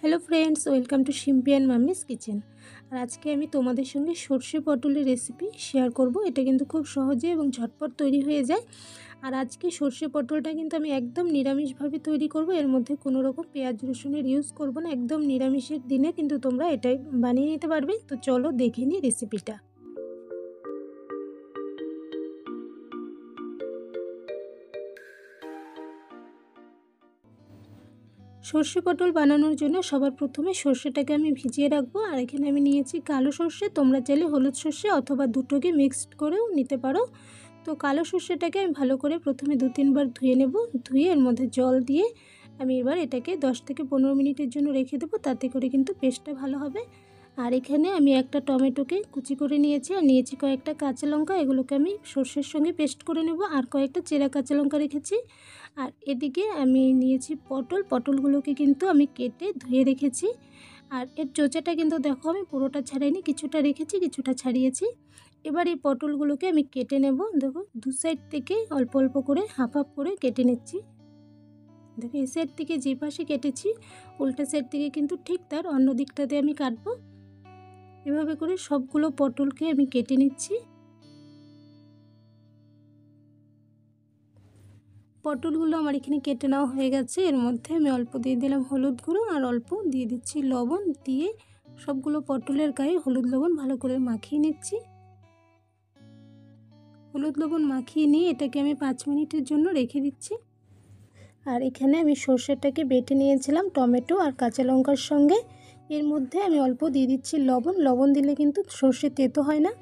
Hello friends, welcome to Shimpi and mummy's kitchen. আর আজকে আমি তোমাদের সঙ্গে সর্ষে পটলের রেসিপি শেয়ার করব। এটা কিন্তু খুব সহজে এবং ঝটপট তৈরি হয়ে যায়। আর আজকে সর্ষে পটলটা কিন্তু আমি একদম নিরামিষভাবে তৈরি করব। এর মধ্যে কোনো রকম পেঁয়াজ রসুনের ইউজ করব না। একদম নিরামিষের দিনে কিন্তু তোমরা এটাই বানিয়ে নিতে পারবে। তো চলো দেখে নিই রেসিপিটা। সর্ষে পটল বানানোর জন্য সবার প্রথমে সর্ষেটাকে আমি ভিজিয়ে রাখবো। আর এখানে আমি নিয়েছি কালো সর্ষে, তোমরা চাইলে হলুদ সর্ষে অথবা দুটোকে মিক্সড করেও নিতে পারো। তো কালো সর্ষেটাকে আমি ভালো করে প্রথমে 2-3 বার ধুয়ে নেব। ধুয়ে এর মধ্যে জল দিয়ে আমি এবার এটাকে 10 থেকে 15 মিনিটের জন্য রেখে দেবো, তাতে করে কিন্তু পেস্টটা ভালো হবে। আর এখানে আমি একটা টমেটোকে কুচি করে নিয়েছি, আর নিয়েছি কয়েকটা কাঁচা লঙ্কা। এগুলোকে আমি সর্ষের সঙ্গে পেস্ট করে নেব। আর কয়েকটা চেরা কাঁচা লঙ্কা রেখেছি। আর এদিকে আমি নিয়েছি পটলগুলোকে কিন্তু আমি কেটে ধুয়ে রেখেছি। আর এর চোচাটা কিন্তু দেখো আমি পুরোটা ছাড়াইনি, কিছুটা রেখেছি, কিছুটা ছাড়িয়েছি। এবার এই পটলগুলোকে আমি কেটে নেব। দেখো দু সাইড থেকে অল্প অল্প করে হাফ হাফ করে কেটে নিচ্ছি। দেখো এই সাইড থেকে যে পাশে কেটেছি উল্টা সাইড থেকে কিন্তু ঠিক তার অন্য দিকটাতে আমি কাটবো। এভাবে করে সবগুলো পটলকে আমি কেটে নিচ্ছি। পটলগুলো আমার এখানে কেটে নেওয়া হয়ে গেছে। এর মধ্যে আমি অল্প দিয়ে দিলাম হলুদ গুঁড়ো, আর অল্প দিয়ে দিচ্ছি লবণ। দিয়ে সবগুলো পটলের গায়ে হলুদ লবণ ভালো করে মাখিয়ে নিচ্ছি। হলুদ লবণ মাখিয়ে নিয়ে এটাকে আমি 5 মিনিটের জন্য রেখে দিচ্ছি। আর এখানে আমি সর্ষেটাকে বেটে নিয়েছিলাম টমেটো আর কাঁচা লঙ্কার সঙ্গে। এর মধ্যে আমি অল্প দিয়ে দিচ্ছি লবণ দিলে কিন্তু সর্ষে তেতো হয় না।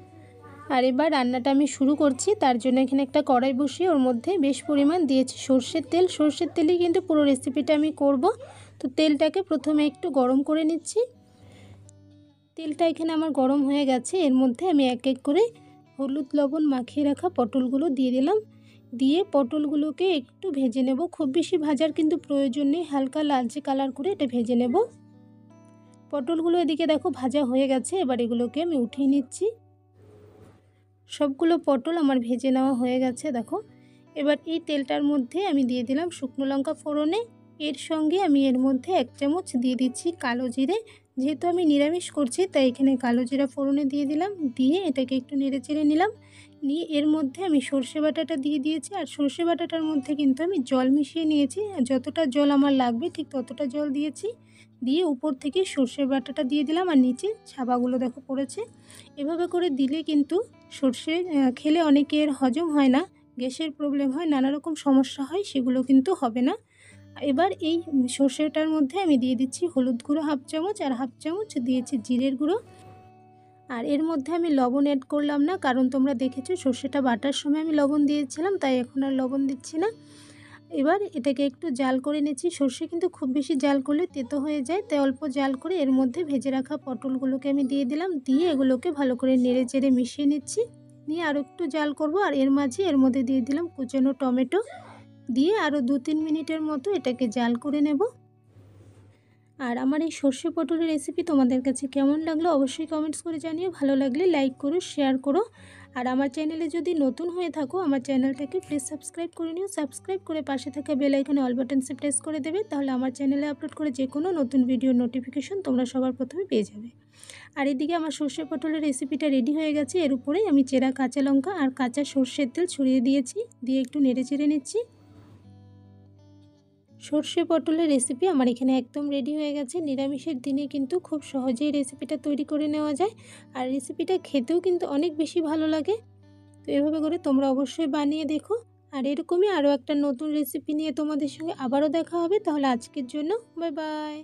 আর এবার রান্নাটা আমি শুরু করছি। তার জন্য এখানে একটা কড়াই বসিয়ে ওর মধ্যে বেশ পরিমাণ দিয়েছি সর্ষের তেল। সর্ষের তেলেই কিন্তু পুরো রেসিপিটা আমি করব। তো তেলটাকে প্রথমে একটু গরম করে নিচ্ছি। তেলটা এখানে আমার গরম হয়ে গেছে। এর মধ্যে আমি এক এক করে হলুদ লবণ মাখিয়ে রাখা পটলগুলো দিয়ে দিলাম। দিয়ে পটলগুলোকে একটু ভেজে নেব। খুব বেশি ভাজার কিন্তু প্রয়োজন নেই, হালকা লালচে কালার করে এটা ভেজে নেব। পটলগুলো এদিকে দেখো ভাজা হয়ে গেছে। এবার এগুলোকে আমি উঠিয়ে নিচ্ছি। সবগুলো পটল আমার ভেজে নেওয়া হয়ে গেছে দেখো। এবার এই তেলটার মধ্যে আমি দিয়ে দিলাম শুকনো লঙ্কা ফোড়নে। এর সঙ্গে আমি এর মধ্যে 1 চামচ দিয়ে দিচ্ছি কালো জিরে। যেহেতু আমি নিরামিষ করছি তাই এখানে কালো জিরা ফোড়নে দিয়ে দিলাম। দিয়ে এটাকে একটু নেড়ে চেড়ে নিলাম। নিয়ে এর মধ্যে আমি সর্ষে বাটাটা দিয়ে দিয়েছি। আর সর্ষে বাটাটার মধ্যে কিন্তু আমি জল মিশিয়ে নিয়েছি। যতটা জল আমার লাগবে ঠিক ততটা জল দিয়েছি। দিয়ে উপর থেকে সর্ষে বাটাটা দিয়ে দিলাম। আর নিচে ছাবাগুলো দেখো পড়েছে। এভাবে করে দিলে কিন্তু সর্ষে খেলে অনেকের হজম হয় না, গ্যাসের প্রবলেম হয়, নানা রকম সমস্যা হয়, সেগুলো কিন্তু হবে না। এবার এই সর্ষেটার মধ্যে আমি দিয়ে দিচ্ছি হলুদ গুঁড়ো 1/2 চামচ, আর 1/2 চামচ দিয়েছি জিরের গুঁড়ো। আর এর মধ্যে আমি লবণ অ্যাড করলাম না, কারণ তোমরা দেখেছো সর্ষেটা বাটার সময় আমি লবণ দিয়েছিলাম, তাই এখন আর লবণ দিচ্ছি না। এবার এটাকে একটু জাল করে নিচ্ছি। সর্ষে কিন্তু খুব বেশি জাল করলে তেতো হয়ে যায়, তাই অল্প জাল করে এর মধ্যে ভেজে রাখা পটলগুলোকে আমি দিয়ে দিলাম। দিয়ে এগুলোকে ভালো করে নেড়ে চেড়ে মিশিয়ে নিচ্ছি। নিয়ে আরও একটু জাল করব। আর এর মাঝে এর মধ্যে দিয়ে দিলাম কুচানো টমেটো। দিয়ে আরও 2-3 মিনিটের মতো এটাকে জাল করে নেব। আর আমার এই সর্ষে পটলের রেসিপি তোমাদের কাছে কেমন লাগলো অবশ্যই কমেন্টস করে জানিও। ভালো লাগলে লাইক করো, শেয়ার করো। আর আমার চ্যানেলে যদি নতুন হয়ে থাকো আমার চ্যানেলটাকে প্লিজ সাবস্ক্রাইব করে নিও। সাবস্ক্রাইব করে পাশে থাকা বেল আইকনে অল বাটনসে প্রেস করে দেবে, তাহলে আমার চ্যানেলে আপলোড করে যে কোনো নতুন ভিডিওর নোটিফিকেশন তোমরা সবার প্রথমে পেয়ে যাবে। আর এদিকে আমার সর্ষে পটলের রেসিপিটা রেডি হয়ে গেছে। এর উপরেই আমি চেরা কাঁচা লঙ্কা আর কাঁচা সর্ষের তেল ছড়িয়ে দিয়েছি। দিয়ে একটু নেড়ে চেড়ে নিচ্ছি। সর্ষে পটলের রেসিপি আমার এখানে একদম রেডি হয়ে গেছে। নিরামিষের দিনে কিন্তু খুব সহজেই রেসিপিটা তৈরি করে নেওয়া যায়। আর রেসিপিটা খেতেও কিন্তু অনেক বেশি ভালো লাগে। তো এভাবে করে তোমরা অবশ্যই বানিয়ে দেখো। আর এরকমই আরও একটা নতুন রেসিপি নিয়ে তোমাদের সঙ্গে আবারও দেখা হবে। তাহলে আজকের জন্য বাই বাই।